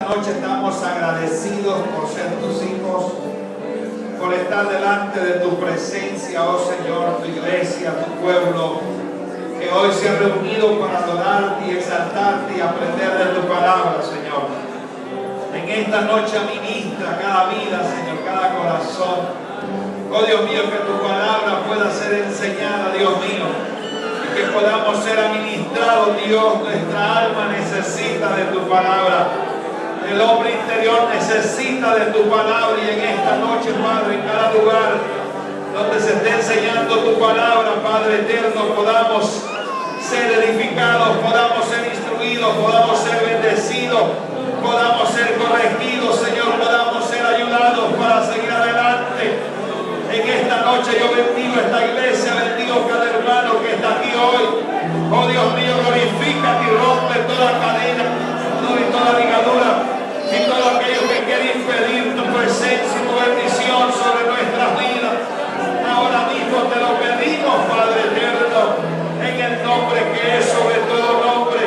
noche estamos agradecidos por ser tus hijos, por estar delante de tu presencia, oh Señor, tu iglesia, tu pueblo, que hoy se ha reunido para adorarte y exaltarte y aprender de tu palabra, Señor. En esta noche ministra cada vida, Señor, cada corazón. Oh Dios mío, que tu palabra pueda ser enseñada, Dios mío, y que podamos ser administrados, Dios. Nuestra alma necesita de tu palabra. El hombre interior necesita de tu palabra, y en esta noche, Padre, en cada lugar donde se esté enseñando tu palabra, Padre eterno, podamos ser edificados, podamos ser instruidos, podamos ser bendecidos, podamos ser corregidos, Señor, podamos ser ayudados para seguir adelante. En esta noche yo bendigo esta iglesia, bendigo cada hermano que está aquí hoy. Oh Dios mío, glorifícate y rompe toda cadena y toda ligadura y todo aquello que quiere impedir tu presencia y tu bendición sobre nuestras vidas. Ahora mismo te lo pedimos, Padre eterno, en el nombre que es sobre todo nombre,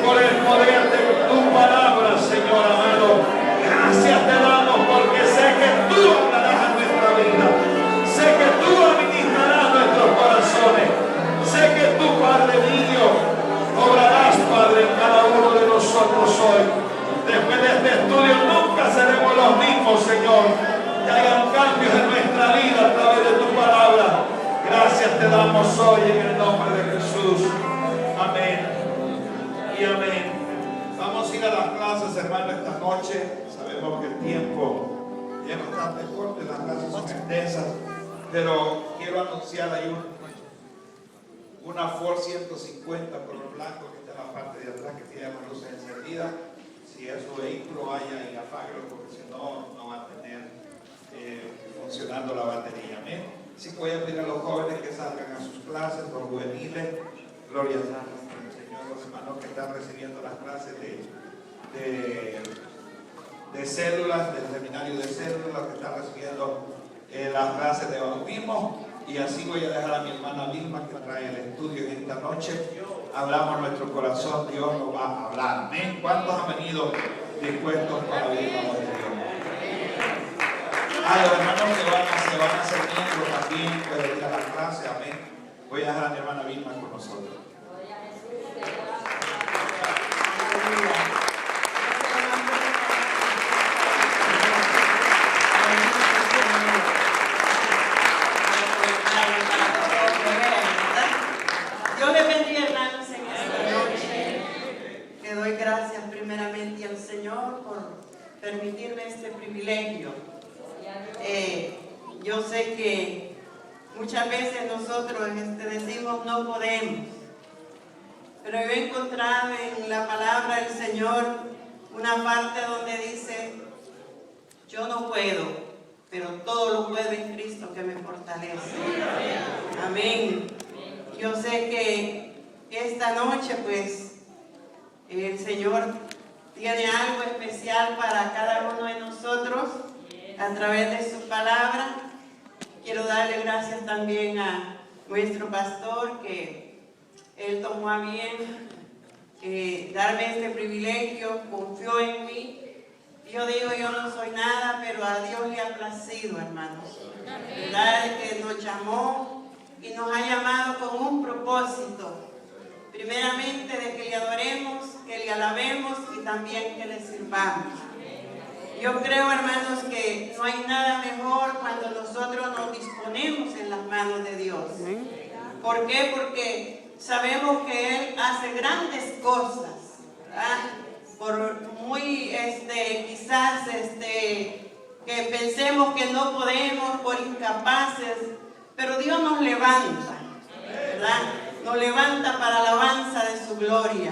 por el poder de tu palabra, Señor amado. Gracias te damos porque sé que tú hablarás a nuestra vida, sé que tú administrarás nuestros corazones, sé que tú, Padre mío, obrarás, Padre, en cada uno de nosotros hoy. Después de este estudio nunca seremos los mismos, Señor. Que hayan cambios en nuestra vida a través de tu palabra. Gracias te damos hoy en el nombre de Jesús. Amén y amén. Vamos a ir a las clases, hermano, esta noche. Sabemos que el tiempo es bastante corto y las clases son extensas, pero quiero anunciar ahí una Ford 150 color blanco que está en la parte de atrás, que tiene las luces encendidas. Si es su vehículo, vaya y apáguelo, porque si no, no va a tener funcionando la batería. Amén. Si voy a pedir a los jóvenes que salgan a sus clases, los juveniles, gloria a Dios, Señor, los hermanos que están recibiendo las clases de células, del seminario de células, que están recibiendo las clases de bautismo. Y así voy a dejar a mi hermana Vilma, que trae el estudio en esta noche. Hablamos nuestro corazón, Dios nos va a hablar. Amén. ¿Cuántos han venido dispuestos para oír la voz de Dios? Los hermanos se van a hacer miembros también, pueden ir a la clase. Amén. Voy a dejar a mi hermana Vilma con nosotros. Dios les bendiga, hermanos, en esta noche. Le doy gracias primeramente al Señor por permitirme este privilegio. Yo sé que muchas veces nosotros decimos no podemos, pero yo he encontrado en la palabra del Señor una parte donde dice: yo no puedo, pero todo lo puedo en Cristo que me fortalece. Amén. Yo sé que esta noche pues el Señor tiene algo especial para cada uno de nosotros a través de su palabra. Quiero darle gracias también a nuestro pastor, que él tomó a bien darme este privilegio, confió en mí. Yo digo, yo no soy nada, pero a Dios le ha placido, hermanos. ¿Verdad? Que nos llamó y nos ha llamado con un propósito. Primeramente de que le adoremos, que le alabemos y también que le sirvamos. Yo creo, hermanos, que no hay nada mejor cuando nosotros nos disponemos en las manos de Dios. ¿Por qué? Porque sabemos que Él hace grandes cosas, ¿verdad? Por muy, quizás, que pensemos que no podemos, por incapaces, pero Dios nos levanta, ¿verdad? Nos levanta para alabanza de su gloria.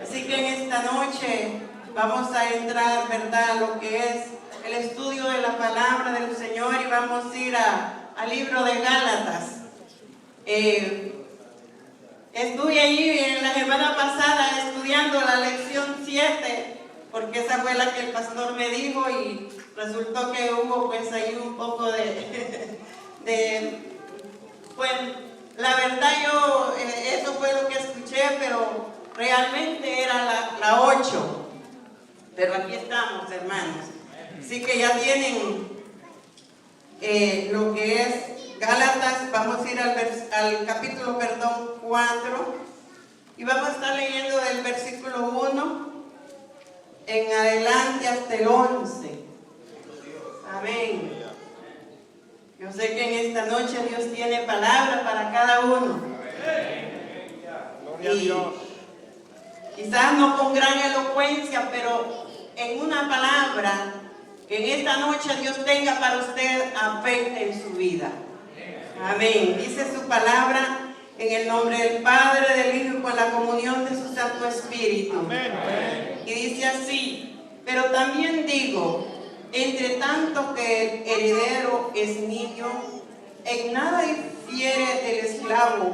Así que en esta noche vamos a entrar, ¿verdad?, a lo que es el estudio de la palabra del Señor, y vamos a ir al libro de Gálatas. Estuve allí en la semana pasada estudiando la lección 7, porque esa fue la que el pastor me dijo, y resultó que hubo pues ahí un poco pues la verdad yo, eso fue lo que escuché, pero realmente era la 8. Pero aquí estamos, hermanos. Así que ya tienen lo que es Gálatas. Vamos a ir al capítulo 4 y vamos a estar leyendo del versículo 1 en adelante hasta el 11. Amén. Yo sé que en esta noche Dios tiene palabra para cada uno. Gloria a Dios. Quizás no con gran elocuencia, pero en una palabra que en esta noche Dios tenga para usted afecte en su vida. Amén. Dice su palabra en el nombre del Padre, del Hijo y con la comunión de su Santo Espíritu. Amén. Y dice así: pero también digo, entre tanto que el heredero es niño, en nada difiere del esclavo,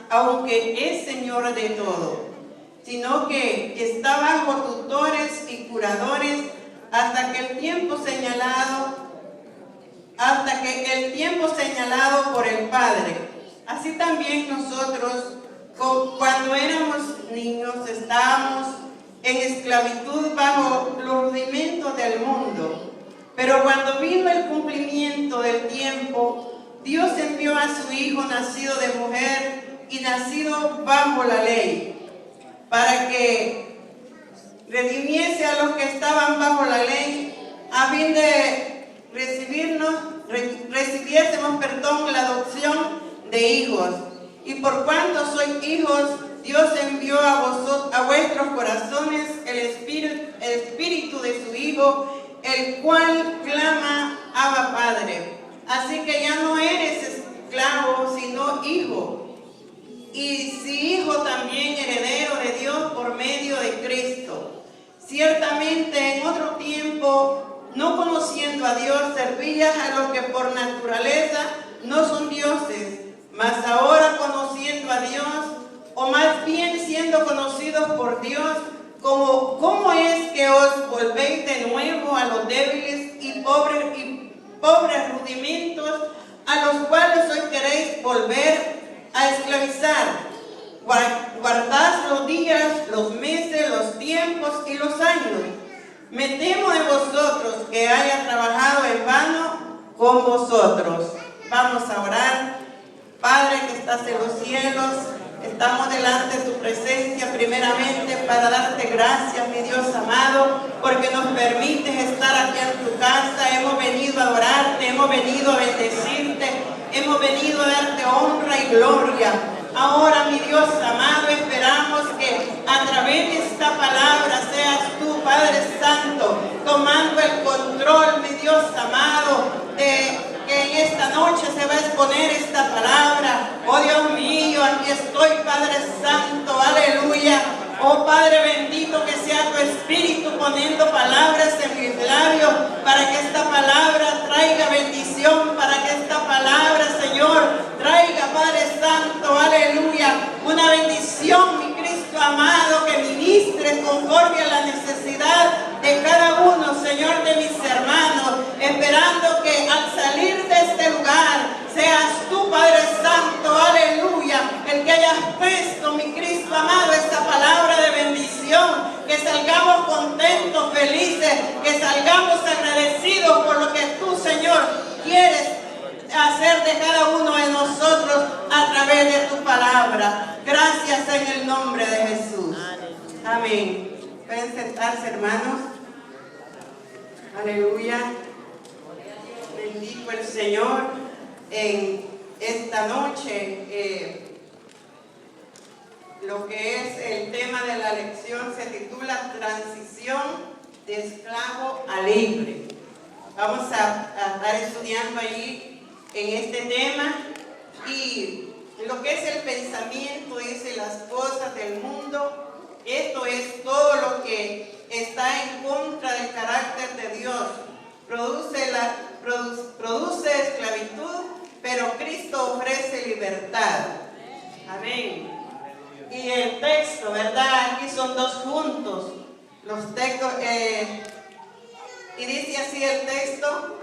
aunque es señor de todo, sino que está bajo tutores y curadores hasta que el tiempo señalado por el Padre. Así también nosotros, cuando éramos niños, estábamos en esclavitud bajo los rudimentos del mundo. Pero cuando vino el cumplimiento del tiempo, Dios envió a su Hijo nacido de mujer y nacido bajo la ley, para que redimiese a los que estaban bajo la ley, a fin de recibiésemos la adopción de hijos. Y por cuanto sois hijos, Dios envió a vuestros corazones el espíritu de su Hijo, el cual clama: Abba, Padre. Así que ya no eres esclavo, sino hijo. Y si hijo, también heredero de Dios por medio de Cristo. Ciertamente en otro tiempo, no conociendo a Dios, servías a los que por naturaleza no son dioses. Mas ahora, conociendo a Dios, o más bien siendo conocidos por Dios, ¿cómo es que os volvéis de nuevo a los débiles y pobres rudimentos, a los cuales hoy queréis volver a esclavizar? Guardad los días, los meses, los tiempos y los años. Me temo de vosotros que haya trabajado en vano con vosotros. Vamos a orar. Padre que estás en los cielos, estamos delante de tu presencia primeramente para darte gracias, mi Dios amado, porque nos permites estar aquí en tu casa. Hemos venido a adorarte, hemos venido a bendecirte, hemos venido a darte honra y gloria. Ahora, mi Dios amado, esperamos que a través de esta palabra seas tú, Padre Santo, tomando el control, mi Dios amado, de que en esta noche se va a exponer esta palabra. Oh Dios mío, aquí estoy, Padre Santo, aleluya. Oh Padre bendito, que sea tu Espíritu poniendo palabras en mis labios, para que esta palabra traiga bendición, para que esta palabra, Señor, traiga, Padre Santo, aleluya, una bendición, mi Cristo amado, que ministre conforme a la necesidad de cada uno, Señor, de mis hermanos, esperando que al salir de este lugar seas tú, Padre Santo, aleluya, el que hayas puesto, mi Cristo amado, esta palabra de bendición, que salgamos contentos, felices, que salgamos agradecidos por lo que tú, Señor, quieres hacer de cada uno de nosotros a través de tu palabra. Gracias en el nombre de Jesús. Amén. Pueden sentarse, hermanos. Aleluya. Bendigo el Señor en esta noche. Lo que es el tema de la lección se titula Transición de esclavo a libre. Vamos a estar estudiando allí en este tema, y lo que es el pensamiento, dice, las cosas del mundo. Esto es todo lo que está en contra del carácter de Dios. Produce esclavitud, pero Cristo ofrece libertad. Amén. Y el texto, ¿verdad? Aquí son dos juntos. Los textos, y dice así el texto: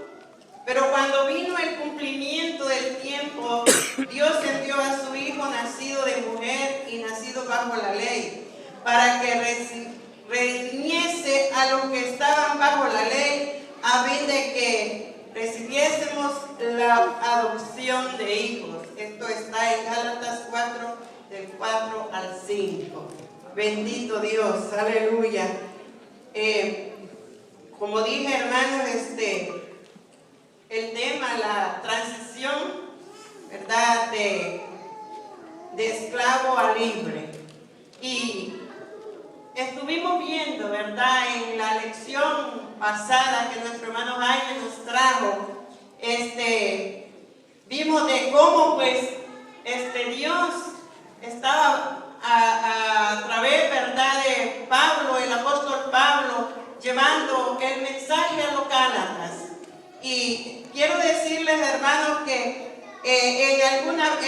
pero cuando vino el cumplimiento del tiempo, Dios envió a su Hijo nacido de mujer y nacido bajo la ley, para que redimiese a los que estaban bajo la ley, a fin de que recibiésemos la adopción de hijos. Esto está en Gálatas 4, del 4 al 5. Bendito Dios, aleluya. Como dije, hermanos, el tema, la transición, ¿verdad?, de esclavo a libre. Y estuvimos viendo, ¿verdad?, en la lección pasada que nuestro hermano Jaime nos trajo, vimos de cómo pues Dios estaba a través, ¿verdad?, de Pablo, el apóstol Pablo, llevando el mensaje a los Gálatas. Y quiero decirles, hermanos, que en algunas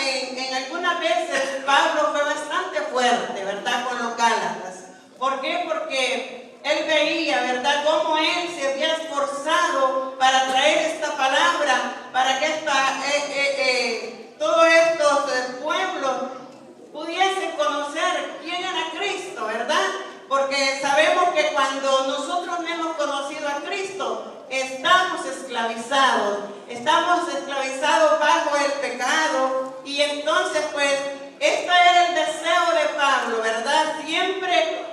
veces Pablo fue bastante fuerte, ¿verdad?, con los Gálatas. ¿Por qué? Porque él veía, ¿verdad?, cómo él se había esforzado para traer esta palabra, para que todos estos pueblos pudiesen conocer quién era Cristo, ¿verdad? Porque sabemos que cuando nosotros no hemos conocido a Cristo, estamos esclavizados bajo el pecado. Y entonces pues este era el deseo de Pablo, ¿verdad? Siempre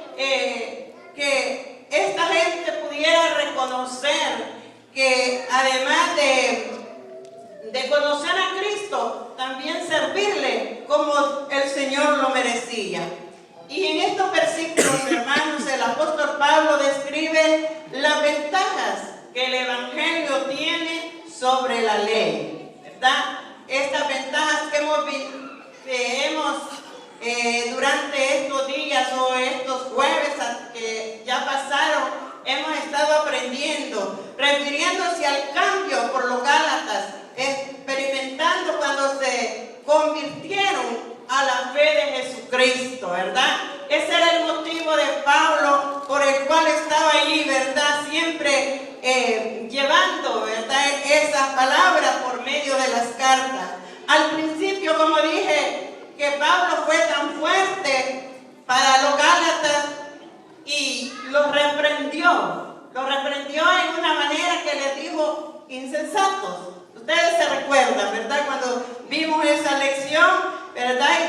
que esta gente pudiera reconocer que además de conocer a Cristo, también servirle como el Señor lo merecía. Y en estos versículos, hermanos, el apóstol Pablo describe las ventajas que el Evangelio tiene sobre la ley, ¿verdad? Estas ventajas que hemos durante estos días o estos jueves que ya pasaron, hemos estado aprendiendo, refiriéndose al cambio por los Gálatas, experimentando cuando se convirtieron a la fe de Jesucristo, ¿verdad? Ese era el motivo de Pablo por el cual estaba allí, ¿verdad? Siempre llevando, ¿verdad?, esas palabras por medio de las cartas. Al principio, como dije, que Pablo fue tan fuerte para los Gálatas y los reprendió en una manera que les dijo insensatos. Ustedes se recuerdan, ¿verdad?, cuando vimos esa lección, ¿verdad? Y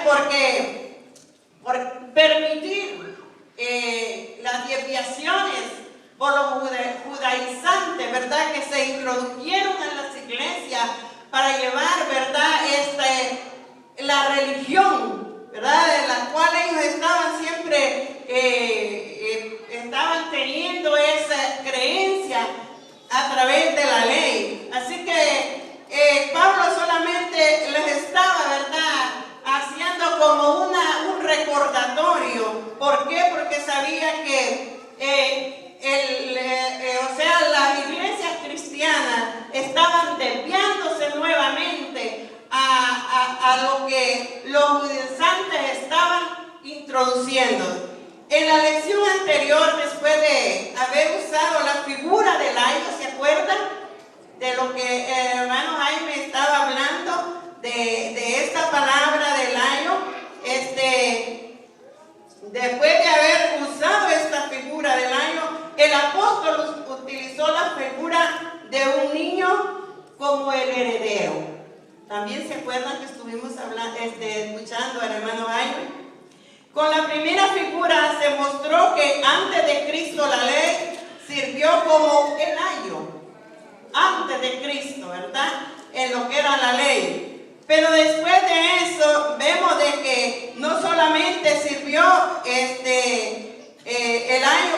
por permitir las desviaciones por los judaizantes, ¿verdad?, que se introdujeron en las iglesias para llevar, ¿verdad?, la religión, ¿verdad?, de la cual ellos estaban siempre, estaban teniendo esa creencia a través de la ley. Así que Pablo solamente les estaba, ¿verdad?, haciendo como un recordatorio. ¿Por qué? Porque sabía que las iglesias cristianas estaban desviándose nuevamente a lo que los judaizantes estaban introduciendo. En la lección anterior, después de haber usado la figura del ayo, ¿se acuerdan? De lo que el hermano Jaime estaba hablando, de esta palabra del ayo. Después de haber usado esta figura del ayo, el apóstol utilizó la figura de un niño como el heredero. También se acuerdan que estuvimos escuchando al hermano Jaime. Con la primera figura se mostró que antes de Cristo la ley sirvió como el ayo. Antes de Cristo, ¿verdad?, en lo que era la ley. Pero después de eso vemos de que no solamente sirvió el ayo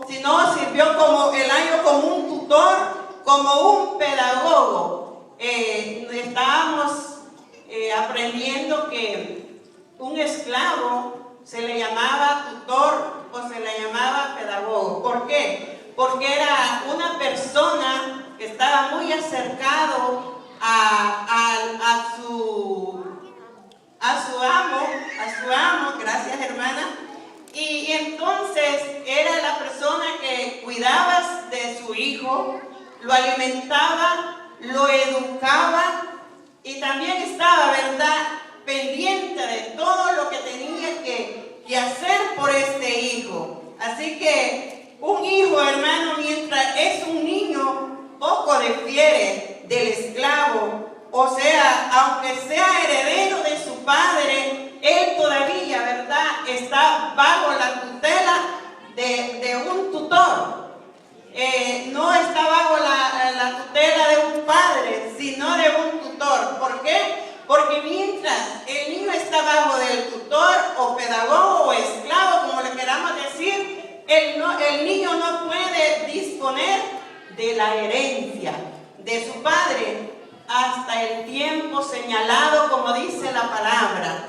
sino sirvió como el ayo como un tutor, como un pedagogo. Estábamos aprendiendo que un esclavo se le llamaba tutor o se le llamaba pedagogo. ¿Por qué? Porque era una persona que estaba muy acercado a su amo, gracias hermana, y entonces era la persona que cuidaba de su hijo, lo alimentaba, lo educaba y también estaba, ¿verdad?, pendiente de todo lo que tenía que hacer por este hijo. Así que un hijo, hermano, mientras es un niño, poco difiere del esclavo. O sea, aunque sea heredero de su padre, él todavía, ¿verdad?, está bajo la tutela de un tutor. No está bajo la tutela de un padre, sino de un tutor. ¿Por qué? Porque mientras el niño está bajo del tutor o pedagogo o esclavo, como le queramos decir, el niño no puede disponer de la herencia de su padre hasta el tiempo señalado, como dice la palabra.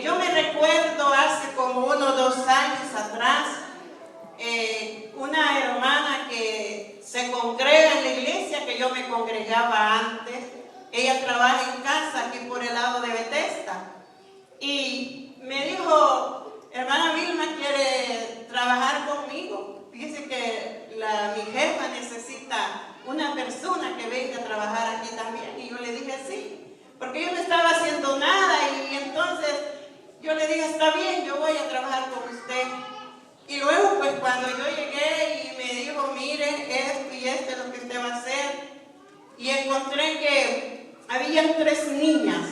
Yo me recuerdo hace como unos 2 años atrás, una hermana que se congrega en la iglesia que yo me congregaba antes. Ella trabaja en casa aquí por el lado de Bethesda. Y me dijo, hermana Vilma quiere trabajar conmigo. Fíjese que mi jefa necesita una persona que venga a trabajar aquí también. Y yo le dije sí, porque yo no estaba haciendo nada. Y entonces yo le dije, está bien, yo voy a trabajar con usted. Y luego pues cuando yo llegué y me dijo, mire, esto y esto es lo que usted va a hacer. Y encontré que habían 3 niñas,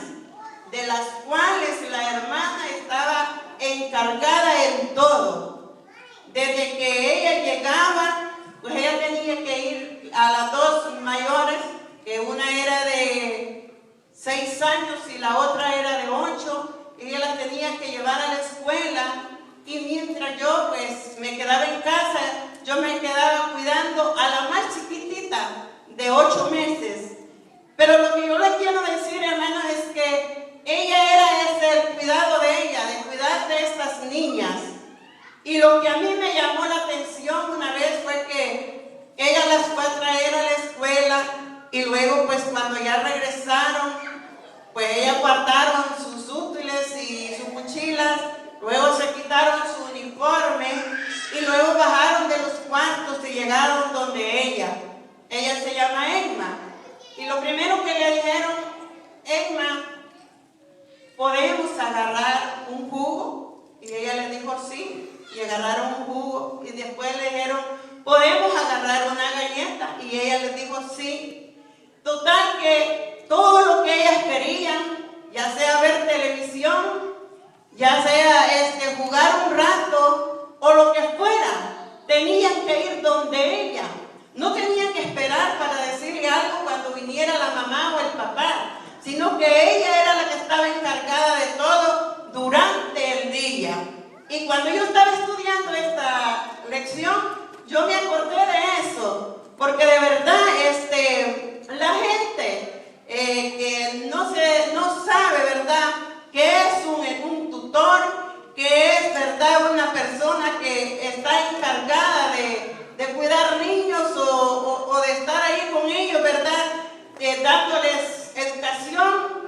de las cuales la hermana estaba encargada en todo. Desde que ella llegaba, pues ella tenía que ir a las 2 mayores, que una era de 6 años y la otra era de 8. Ella la tenía que llevar a la escuela. Y mientras yo pues me quedaba en casa, yo me quedaba cuidando a la más chiquitita de 8 meses. Pero lo que yo le quiero decir, hermanos, es que ella era el cuidado de ella, de cuidar de estas niñas. Y lo que a mí me llamó la atención una vez fue que ella las fue a traer a la escuela y luego pues cuando ya regresaron, pues ellas guardaron sus útiles y sus mochilas. Luego se quitaron su uniforme y luego bajaron de los cuartos y llegaron donde ella. Ella se llama Emma. Y lo primero que le dijeron, Emma, ¿podemos agarrar un jugo? Y ella le dijo sí. Y agarraron un jugo. Y después le dijeron, ¿podemos agarrar una galleta? Y ella les dijo sí. Total que todo lo que ellas querían, ya sea ver televisión, ya sea jugar un rato o lo que fuera, tenían que ir donde ella. No tenían que esperar para decirle algo cuando viniera la mamá o el papá, sino que ella era la que estaba encargada de todo durante el día. Y cuando yo estaba estudiando esta lección, yo me acordé de eso, porque de verdad la gente que no sabe, ¿verdad?, que es un tutor, que es, ¿verdad?, una persona que está encargada de cuidar niños o de estar ahí con ellos, ¿verdad?, dándoles educación.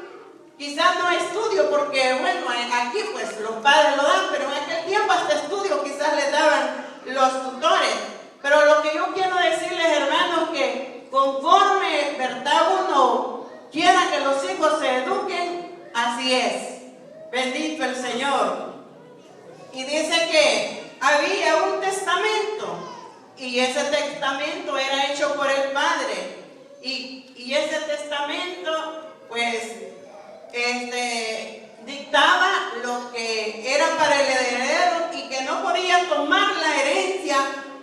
Quizás no estudio, porque bueno, aquí pues los padres lo dan, pero en aquel tiempo hasta estudio quizás les daban los tutores. Pero lo que yo quiero decirles, hermanos, que conforme, ¿verdad?, uno quiera que los hijos se eduquen, así es. Bendito el Señor. Y dice que había un testamento y ese testamento era hecho por el padre y ese testamento pues dictaba lo que era para el heredero y que no podía tomar la herencia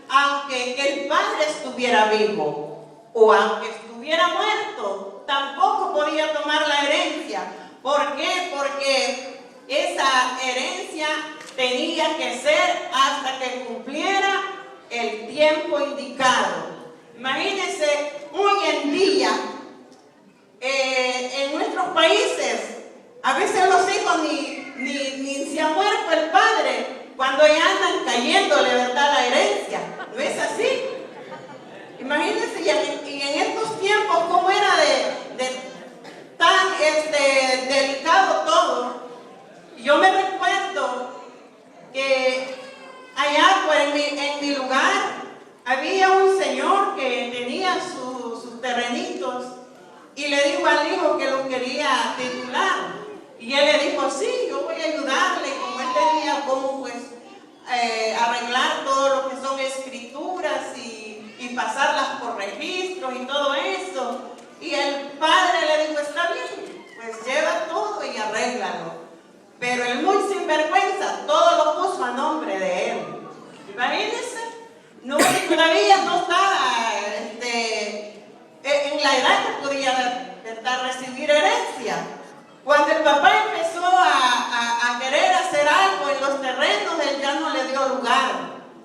aunque el padre estuviera vivo o aunque estuviera muerto, tampoco podía tomar la herencia. ¿Por qué? Porque esa herencia tenía que ser hasta que cumpliera el tiempo indicado. Imagínense, hoy en día, en nuestros países, a veces los hijos ni se ha muerto el padre, cuando ya andan cayéndole, ¿verdad?, la herencia. ¿No es así? Imagínense, y en estos tiempos, ¿cómo era de tan delicado todo? Yo me recuerdo que allá pues, en mi lugar había un señor que tenía sus terrenitos y le dijo al hijo que lo quería titular. Y él le dijo, sí, yo voy a ayudarle. Como él tenía como pues arreglar todo lo que son escrituras y pasarlas por registros y todo eso. Y el padre le dijo, está bien, pues lleva todo y arréglalo. Pero el muy sinvergüenza todo lo puso a nombre de él. Imagínense, no, todavía no estaba en la edad que podía, ¿verdad?, recibir herencia. Cuando el papá empezó a querer hacer algo en los terrenos, él ya no le dio lugar.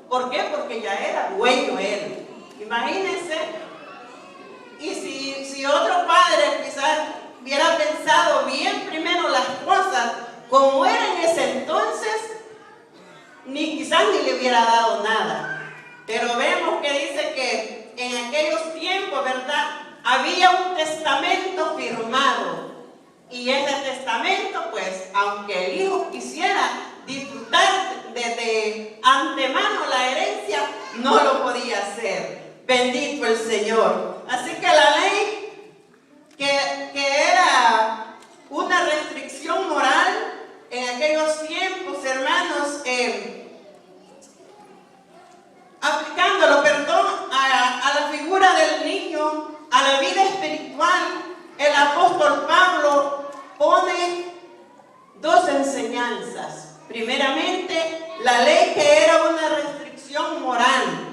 ¿Por qué? Porque ya era dueño él. Imagínense. Y si otro padre quizás hubiera pensado bien primero las cosas como era en ese entonces, quizás ni le hubiera dado nada. Pero vemos que dice que en aquellos tiempos, ¿verdad?, había un testamento firmado. Y ese testamento, pues, aunque el hijo quisiera disfrutar desde antemano la herencia, no lo podía hacer. Bendito el Señor. Así que la ley, que era una restricción moral en aquellos tiempos, hermanos, aplicándolo, a la figura del niño, a la vida espiritual, el apóstol Pablo pone dos enseñanzas. Primeramente, la ley, que era una restricción moral,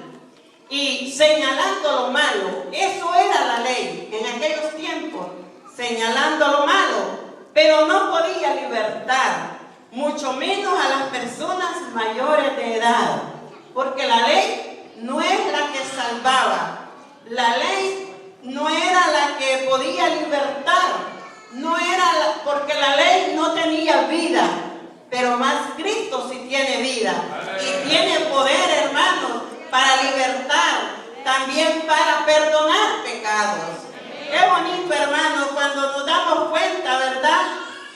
y señalando lo malo. Eso era la ley en aquellos tiempos, señalando lo malo, pero no podía libertar, mucho menos a las personas mayores de edad, porque la ley no es la que salvaba, la ley no era la que podía libertar, porque la ley no tenía vida, pero más Cristo sí tiene vida y tiene poder, hermanos, para libertar, también para perdonar pecados. Qué bonito, hermano, cuando nos damos cuenta, ¿verdad?,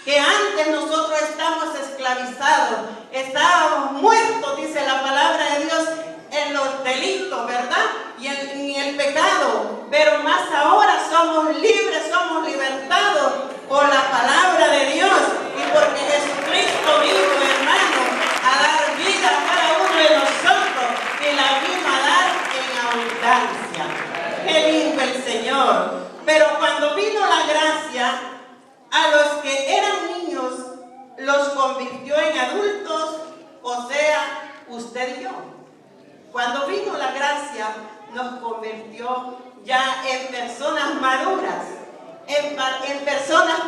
que antes nosotros estamos esclavizados, estábamos muertos, dice la palabra de Dios, en los delitos, ¿verdad?, y en el pecado, pero más ahora somos libres, somos libertados por la palabra de Dios y porque Jesucristo vino, hermano, a dar vida a cada uno de nosotros, y la vino a dar en abundancia. Qué lindo el Señor. Pero cuando vino la gracia, a los que eran niños los convirtió en adultos, o sea, usted y yo. Cuando vino la gracia, nos convirtió ya en personas maduras, en personas,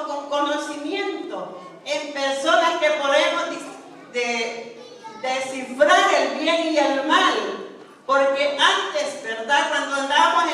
con conocimiento, en personas que podemos descifrar el bien y el mal. Porque antes, ¿verdad?, cuando andábamos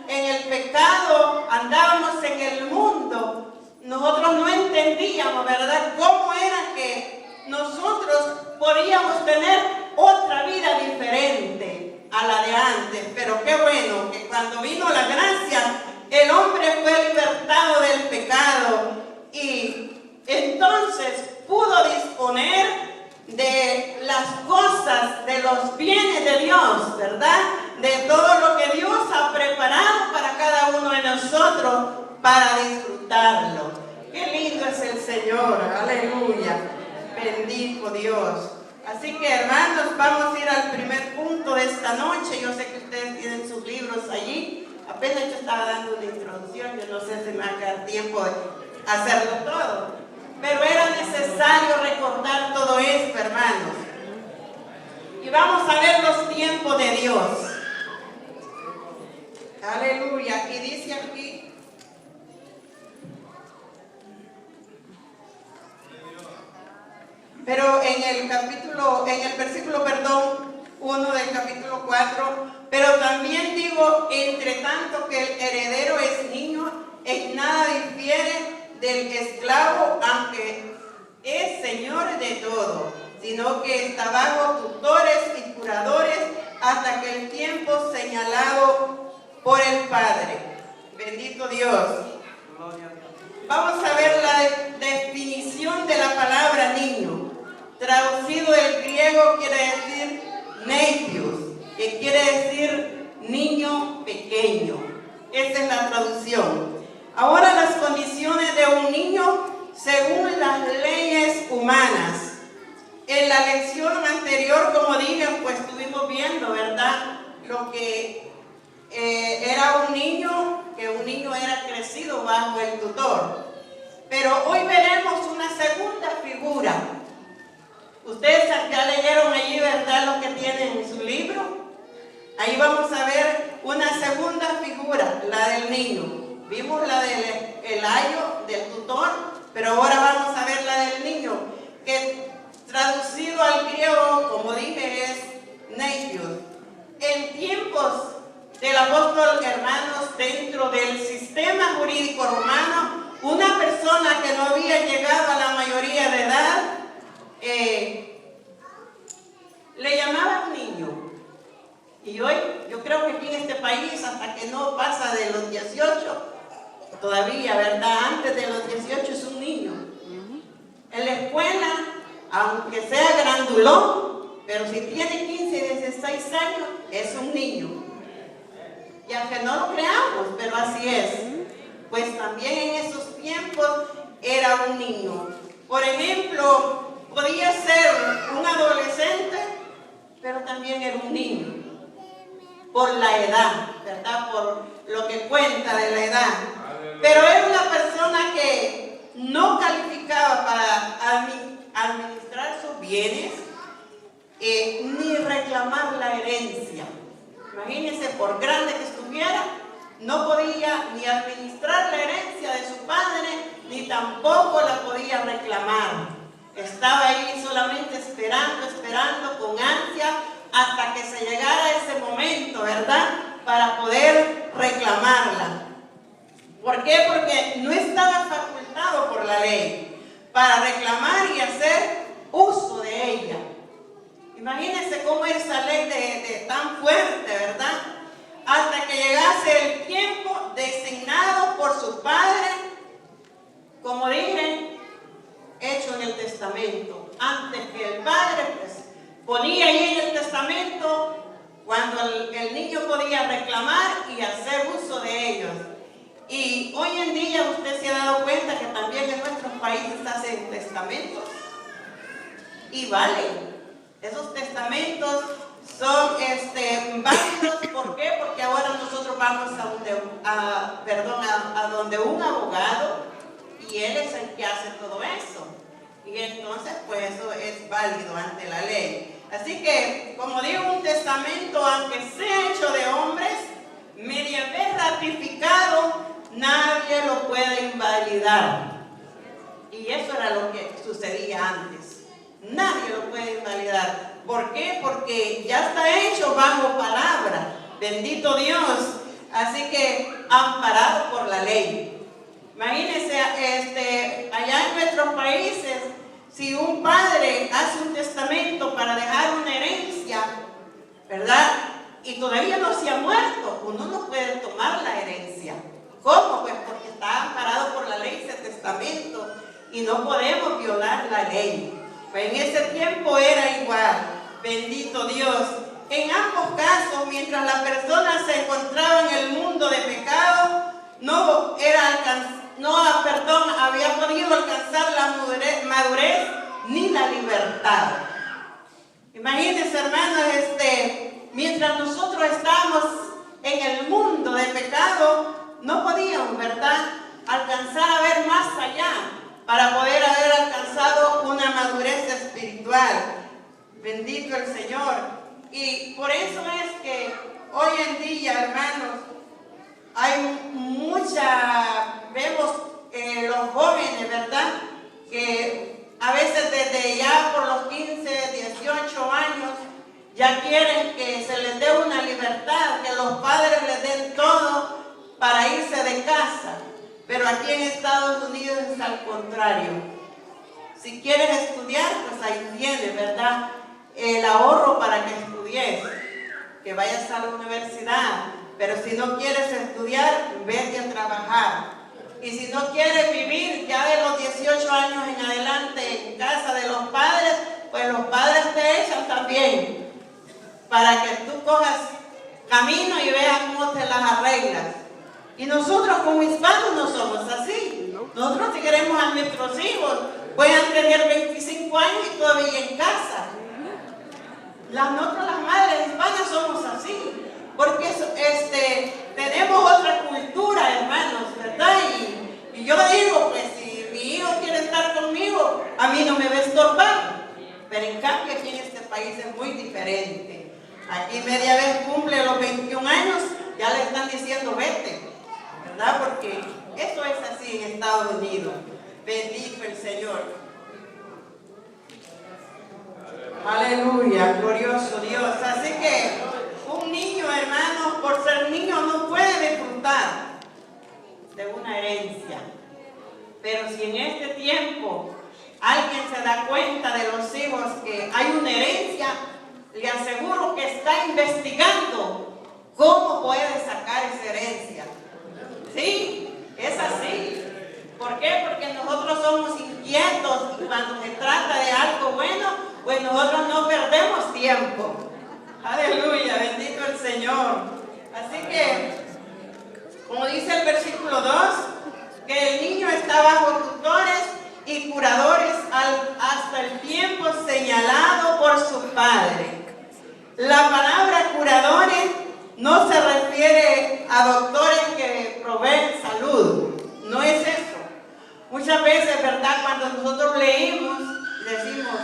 en el pecado, andábamos en el mundo, nosotros no entendíamos, ¿verdad?, cómo era que nosotros podíamos tener otra vida diferente a la de antes. Pero qué bueno que cuando vino la gracia, el hombre fue libertado del pecado y entonces pudo disponer de las cosas, de los bienes de Dios, ¿verdad?, de todo lo que Dios ha preparado para cada uno de nosotros para disfrutarlo. Qué lindo es el Señor, aleluya, bendito Dios. Así que, hermanos, vamos a ir al primer punto de esta noche. Yo sé que ustedes tienen sus libros allí. Apenas yo estaba dando una introducción, yo no sé si me va a quedar tiempo de hacerlo todo, pero era necesario recordar todo esto, hermanos. Y vamos a ver los tiempos de Dios. Aleluya. Y dice aquí, pero en el versículo 1 del capítulo 4, pero también digo, entre tanto que el heredero es niño, en nada difiere del esclavo, aunque es señor de todo, sino que está bajo tutores y curadores hasta que el tiempo señalado por el Padre. Bendito Dios. Vamos a ver la definición de la palabra niño. Traducido del griego quiere decir neipios, que quiere decir niño pequeño. Esa es la traducción. Ahora, las condiciones de un niño según las leyes humanas. En la lección anterior, como dije, pues estuvimos viendo, ¿verdad? Lo que era un niño, que un niño era crecido bajo el tutor. Pero hoy veremos una segunda figura. Ustedes ya leyeron allí, ¿verdad?, lo que tienen en su libro. Ahí vamos a ver una segunda figura, la del niño. Vimos la del ayo, del tutor, pero ahora vamos a ver la del niño, que traducido al griego, como dije, es Neios. En tiempos del apóstol, hermanos, dentro del sistema jurídico romano, una persona que no había llegado a la mayoría de edad, le llamaban niño. Y hoy, yo creo que aquí en este país, hasta que no pasa de los 18, todavía, ¿verdad? Antes de los 18 es un niño. En la escuela, aunque sea grandulón, pero si tiene 15 y 16 años, es un niño. Y aunque no lo creamos, pero así es. Pues también en esos tiempos era un niño. Por ejemplo, podía ser un adolescente, pero también era un niño. Por la edad, ¿verdad? Por lo que cuenta de la edad. Pero era una persona que no calificaba para administrar sus bienes, ni reclamar la herencia. Imagínense, por grande que estuviera, no podía ni administrar la herencia de su padre, ni tampoco la podía reclamar. Estaba ahí solamente esperando con ansia hasta que se llegara ese momento, ¿verdad?, para poder reclamarla. ¿Por qué? Porque no estaba facultado por la ley para reclamar y hacer uso de ella. Imagínense cómo es esa ley de tan fuerte, ¿verdad? Hasta que llegase el tiempo designado por su padre, como dije, hecho en el testamento. Antes que el padre pues ponía ahí en el testamento cuando el niño podía reclamar y hacer uso de ellos. Y hoy en día usted se ha dado cuenta que también en nuestros países hacen testamentos y valen. Esos testamentos son válidos. ¿Por qué? Porque ahora nosotros vamos a donde un abogado y él es el que hace todo eso. Y entonces pues eso es válido ante la ley. Así que, como digo, un testamento, aunque sea hecho de hombres, media vez ratificado, nadie lo puede invalidar. Y eso era lo que sucedía antes. Nadie lo puede invalidar. ¿Por qué? Porque ya está hecho bajo palabra. Bendito Dios. Así que amparado por la ley. Imagínense, allá en nuestros países, si un padre hace un testamento para dejar una herencia, ¿verdad?, y todavía no se ha muerto, uno no puede tomar la herencia. ¿Cómo? Pues porque está amparado por la ley ese testamento y no podemos violar la ley. Pues en ese tiempo era igual. Bendito Dios. En ambos casos, mientras la persona se encontraba en el mundo de pecado, no había podido alcanzar la madurez ni la libertad. Imagínense, hermanos, mientras nosotros estábamos en el mundo de pecado, no podíamos, ¿verdad?, alcanzar a ver más allá para poder haber alcanzado una madurez espiritual. Bendito el Señor. Y por eso es que hoy en día, hermanos, vemos los jóvenes, ¿verdad?, que a veces desde ya por los 15, 18 años ya quieren que se les dé una libertad, que los padres les den todo para irse de casa. Pero aquí en Estados Unidos es al contrario. Si quieres estudiar, pues ahí tienes, ¿verdad?, el ahorro para que estudies, que vayas a la universidad. Pero si no quieres estudiar, vete a trabajar. Y si no quieres vivir ya de los 18 años en adelante en casa de los padres, pues los padres te echan también, para que tú cojas camino y veas cómo te las arreglas. Y nosotros como hispanos no somos así. Nosotros si queremos a nuestros hijos, pueden tener 25 años y todavía en casa. Nosotros las madres hispanas somos así, porque tenemos otra cultura, hermanos, ¿verdad? Y yo digo, pues si mi hijo quiere estar conmigo, a mí no me va a estorbar. Pero en cambio aquí en este país es muy diferente. Aquí media vez cumple los 21 años, ya le están diciendo vete, ¿verdad? Porque eso es así en Estados Unidos. Bendito el Señor. Aleluya, glorioso Dios. Así que un niño, hermano, por ser niño no puede disfrutar de una herencia. Pero si en este tiempo alguien se da cuenta de los hijos que hay una herencia, le aseguro que está investigando cómo puede sacar esa herencia. Sí, es así. ¿Por qué? Porque nosotros somos inquietos y cuando se trata de algo bueno, pues nosotros no perdemos tiempo. Aleluya, bendito el Señor. Así que, como dice el versículo 2, que el niño está bajo tutores y curadores hasta el tiempo señalado por su padre. La palabra curadores no se refiere a doctores que proveen salud. No es eso. Muchas veces, ¿verdad? Cuando nosotros leímos, decimos,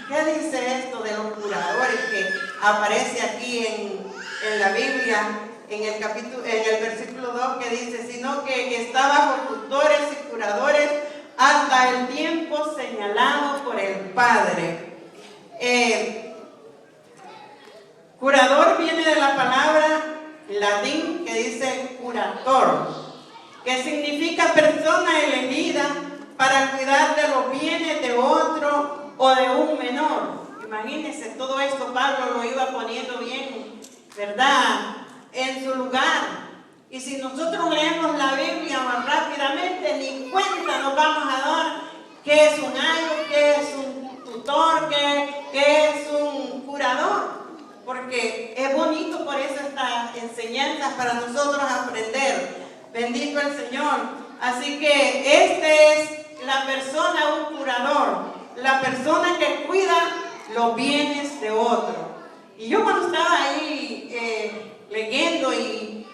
¿qué dice esto de los curadores que aparece aquí en la Biblia, en el versículo 2 que dice, sino que está bajo tutores y curadores hasta el tiempo señalado por el Padre? Curador viene de la palabra latín que dice curator, que significa persona elegida para cuidar de los bienes de otro o de un menor. Imagínense, todo esto Pablo lo iba poniendo bien, ¿verdad?, en su lugar. Y si nosotros leemos la Biblia más rápidamente, ni cuenta nos vamos a dar qué es un ayo, qué es un tutor, qué es un curador. Porque es bonito por eso estas enseñanzas para nosotros aprender. Bendito el Señor. Así que es la persona, un curador, la persona que cuida los bienes de otro. Y yo cuando estaba ahí leyendo y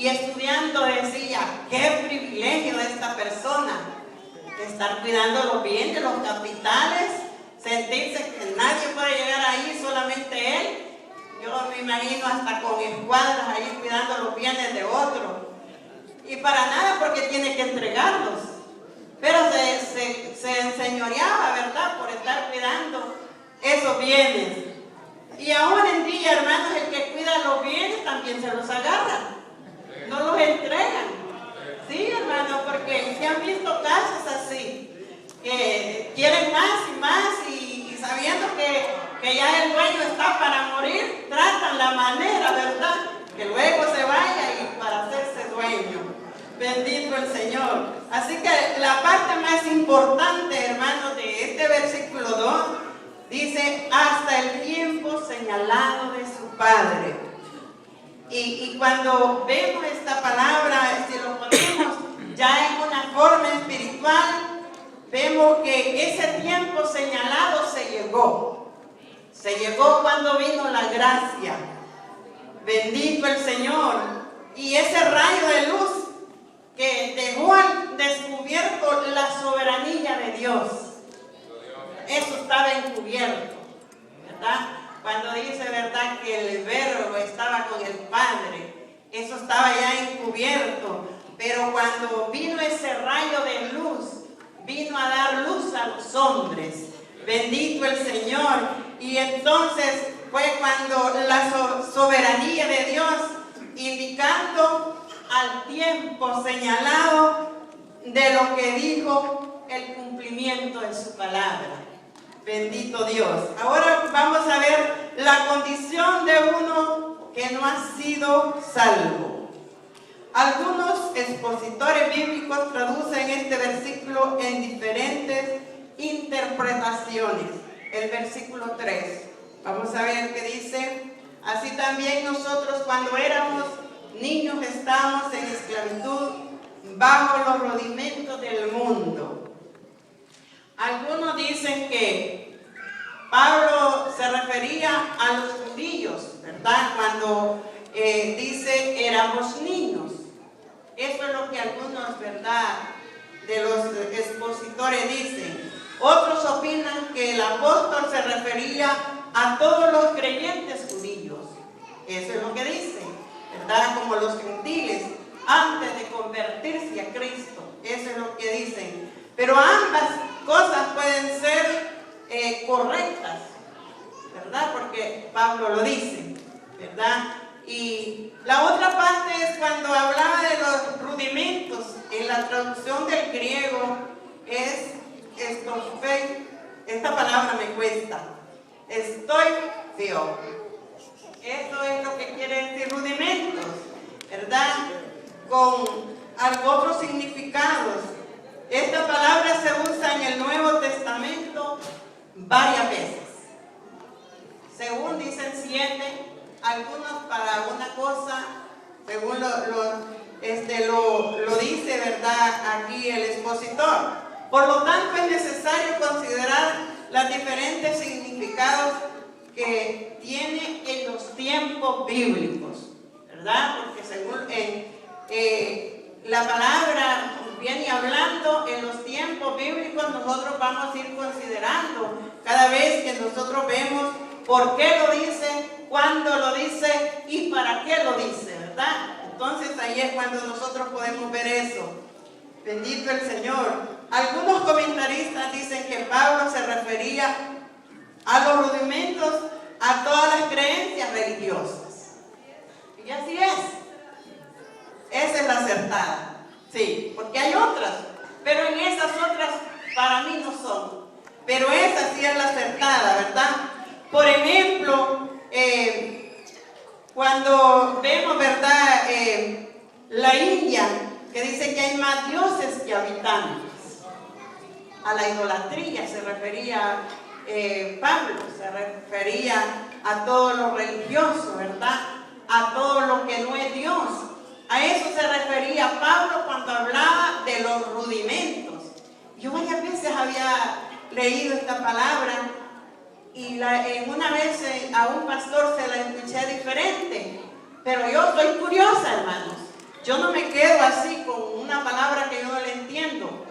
estudiando decía, qué privilegio de esta persona, estar cuidando los bienes, los capitales, sentirse que nadie puede llegar ahí, solamente él. Yo me imagino hasta con escuadras ahí cuidando los bienes de otro. Y para nada porque tiene que entregarlos. Pero se enseñoreaba, ¿verdad?, por estar cuidando esos bienes. Y aún en día, hermanos, el que cuida los bienes también se los agarra. No los entregan. Sí, hermanos, porque se han visto casos así, que quieren más y más y sabiendo que ya el dueño está para morir, tratan la manera, ¿verdad?, que luego se vaya y para hacerse dueño. Bendito el Señor. Así que la parte más importante, hermanos, de este versículo 2 dice, hasta el tiempo señalado de su Padre. Y cuando vemos esta palabra, si lo ponemos ya en una forma espiritual, vemos que ese tiempo señalado se llegó. Se llegó cuando vino la gracia. Bendito el Señor. Y ese rayo de luz que dejó al descubierto la soberanía de Dios. Eso estaba encubierto, ¿verdad? Cuando dice, ¿verdad?, que el verbo estaba con el Padre, eso estaba ya encubierto. Pero cuando vino ese rayo de luz, vino a dar luz a los hombres. Bendito el Señor. Y entonces fue cuando la soberanía de Dios, indicando al tiempo señalado de lo que dijo, el cumplimiento de su palabra. Bendito Dios. Ahora vamos a ver la condición de uno que no ha sido salvo. Algunos expositores bíblicos traducen este versículo en diferentes interpretaciones. El versículo 3. Vamos a ver qué dice. Así también nosotros cuando éramos niños estábamos en esclavitud bajo los rudimentos del mundo. Algunos dicen que Pablo se refería a los judíos, ¿verdad? Cuando dice éramos niños. Eso es lo que algunos, ¿verdad?, de los expositores dicen. Otros opinan que el apóstol se refería a todos los creyentes judíos. Eso es lo que dicen, ¿verdad? Como los gentiles antes de convertirse a Cristo. Eso es lo que dicen. Pero ambas cosas pueden ser correctas, ¿verdad? Porque Pablo lo dice, ¿verdad? Y la otra parte es cuando hablaba de los rudimentos. En la traducción del griego es estofei. Esta palabra me cuesta. Estoy feo. Eso es lo que quiere decir rudimentos, ¿verdad? Con otros significados. Esta palabra se usa en el Nuevo Testamento varias veces. Según dicen 7, algunos para una cosa, según lo dice, ¿verdad?, aquí el expositor. Por lo tanto, es necesario considerar los diferentes significados que tiene en los tiempos bíblicos, ¿verdad? Porque según la palabra viene hablando en los tiempos bíblicos, nosotros vamos a ir considerando cada vez que nosotros vemos por qué lo dice, cuándo lo dice y para qué lo dice, ¿verdad? Entonces ahí es cuando nosotros podemos ver eso. Bendito el Señor. Algunos comentaristas dicen que Pablo se refería a los rudimentos, a todas las creencias religiosas. Y así es. Esa es la acertada. Sí, porque hay otras, pero en esas otras para mí no son. Pero esa sí es la acertada, ¿verdad? Por ejemplo, cuando vemos, ¿verdad?, la India, que dice que hay más dioses que habitantes. A la idolatría se refería Pablo, se refería a todo lo religioso, ¿verdad? A todo lo que no es Dios. A eso se refería Pablo cuando hablaba de los rudimentos. Yo varias veces había leído esta palabra y una vez a un pastor se la escuché diferente, pero yo soy curiosa, hermanos. Yo no me quedo así con una palabra que yo no le entiendo.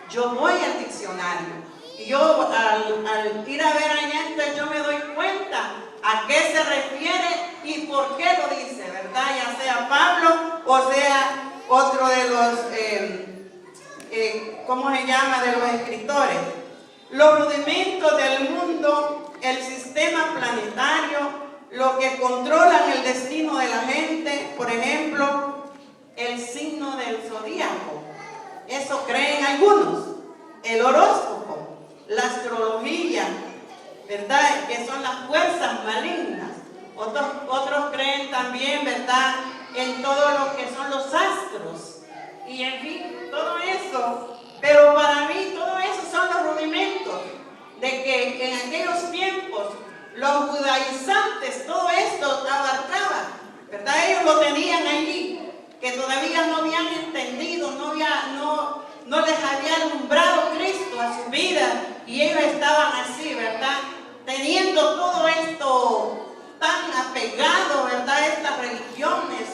Yo voy al diccionario y yo al ir a ver allá, entonces yo me doy cuenta a qué se refiere y por qué lo dice, ¿verdad? Ya sea Pablo o sea otro de los, ¿cómo se llama?, de los escritores. Los rudimentos del mundo, el sistema planetario, lo que controlan el destino de la gente, por ejemplo, el signo del zodíaco. Eso creen algunos. El horóscopo, la astrología, ¿verdad?, que son las fuerzas malignas. Otros creen también, ¿verdad?, en todo lo que son los astros. Y en fin, todo eso. Pero para mí todo eso son los rudimentos de que en aquellos tiempos los judaizantes todo esto abarcaban, ¿verdad? Ellos lo tenían allí, que todavía no habían entendido, no les había alumbrado Cristo a su vida, y ellos estaban así, ¿verdad?, teniendo todo esto tan apegado, ¿verdad?, estas religiones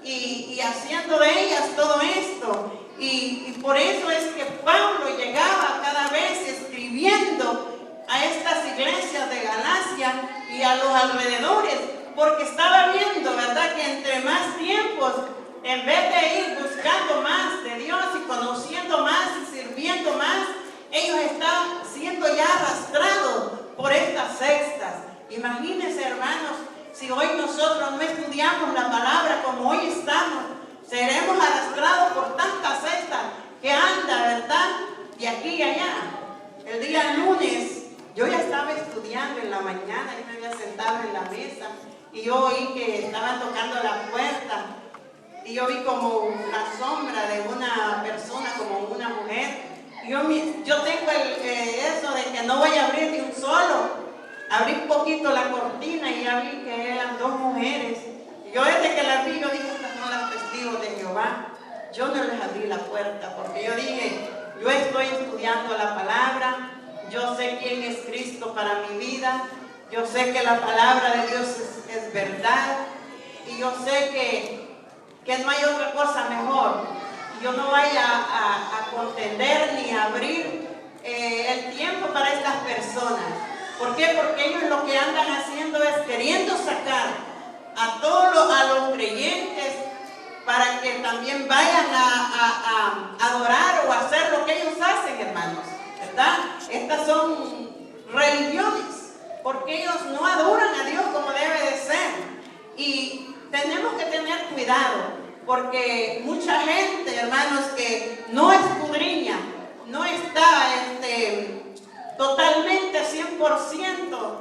y haciendo de ellas todo esto. Y por eso es que Pablo llegaba cada vez escribiendo a estas iglesias de Galacia y a los alrededores, porque estaba viendo, ¿verdad?, que entre más tiempos, en vez de ir buscando más de Dios y conociendo más y sirviendo más, ellos estaban siendo ya arrastrados por estas sectas. Imagínense, hermanos, si hoy nosotros no estudiamos la palabra como hoy estamos, seremos arrastrados por tantas sectas que anda, ¿verdad?, de aquí y allá. El día lunes, yo ya estaba estudiando en la mañana, yo me había sentado en la mesa y yo oí que estaban tocando la puerta y yo vi como la sombra de una persona, como una mujer. Yo tengo eso de que no voy a abrir ni un solo. Abrí un poquito la cortina y ya vi que eran dos mujeres. Yo desde que las vi, yo dije, estas son las testigos de Jehová. Yo no les abrí la puerta porque yo dije, yo estoy estudiando la palabra Yo sé quién es Cristo para mi vida. Yo sé que la palabra de Dios es verdad. Y yo sé que no hay otra cosa mejor. Yo no vaya a contender ni a abrir el tiempo para estas personas. ¿Por qué? Porque ellos lo que andan haciendo es queriendo sacar a los creyentes para que también vayan a adorar o a hacer lo que ellos hacen, hermanos, ¿verdad? Estas son religiones, porque ellos no adoran a Dios como debe de ser. Y tenemos que tener cuidado, porque mucha gente, hermanos, que no escudriña, no está totalmente 100%,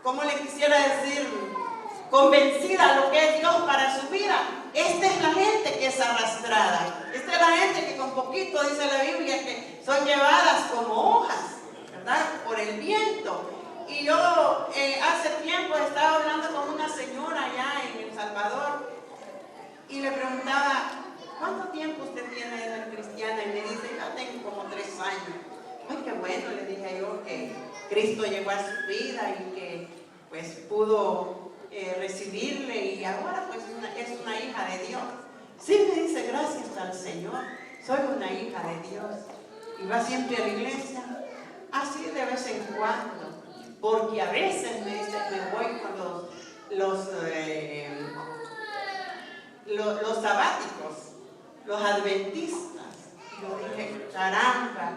¿cómo le quisiera decir?, convencida de lo que es Dios para su vida. Esta es la gente que es arrastrada. Esta es la gente que con poquito, dice la Biblia, que son llevadas como hojas, ¿verdad?, por el viento. Y yo hace tiempo estaba hablando con una señora allá en El Salvador y le preguntaba, ¿cuánto tiempo usted tiene de ser cristiana? Y me dice, ya tengo como 3 años. Ay, qué bueno, le dije yo, que Cristo llegó a su vida y que pues pudo recibirle y ahora pues es una hija de Dios. Sí, me dice, gracias al Señor, soy una hija de Dios. Y va siempre a la iglesia, así de vez en cuando, porque a veces me dice, me voy con los sabáticos, los adventistas. Y yo dije, caramba,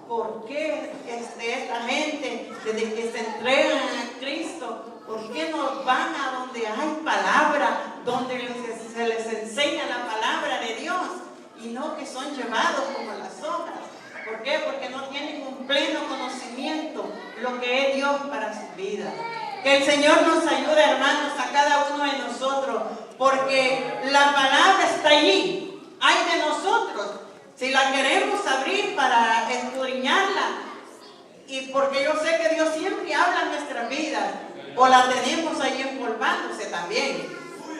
¿por qué esta gente, desde que se entregan a Cristo, por qué no van a donde hay palabra, donde se les enseña la palabra de Dios, y no que son llevados como las hojas? ¿Por qué? Porque no tienen un pleno conocimiento lo que es Dios para su vida. Que el Señor nos ayude, hermanos, a cada uno de nosotros, porque la palabra está allí, hay de nosotros. Si la queremos abrir para escudriñarla, y porque yo sé que Dios siempre habla en nuestras vidas, o la tenemos ahí empolvándose también,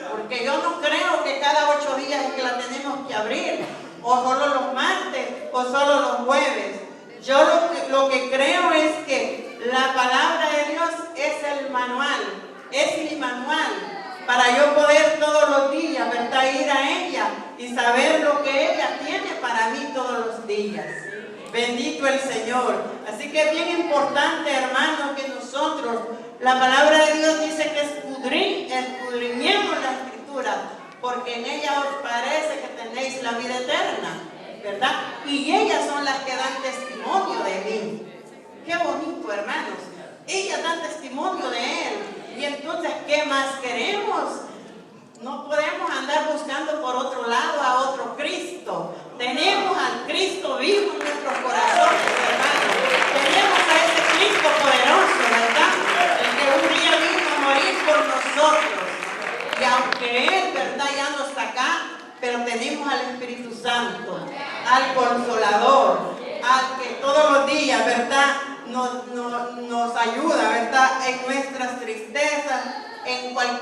porque yo no creo que cada 8 días es que la tenemos que abrir, o solo los martes, o solo los jueves. Yo lo que creo es que la palabra de Dios es el manual, es mi manual, para yo poder todos los días, ¿verdad?, ir a ella y saber lo que ella tiene para mí todos los días. Bendito el Señor. Así que es bien importante, hermanos, que nosotros, la palabra de Dios dice que escudriñemos la Escritura, porque en ella os parece que tenéis la vida eterna, ¿verdad? Y ellas son las que dan testimonio de mí. Qué bonito, hermanos. Ellas dan testimonio de Él. Y entonces, ¿qué más queremos? No podemos andar buscando por otro lado a otro Cristo. Tenemos al Cristo vivo en nuestros corazones, hermanos. Tenemos a ese Cristo poderoso, ¿verdad? El que un día vino a morir por nosotros. Y aunque Él, ¿verdad?, ya no está acá, pero tenemos al Espíritu Santo, al Consolador, al que todos los días, ¿verdad?, nos ayuda, ¿verdad?, en nuestras tristezas, en cualquier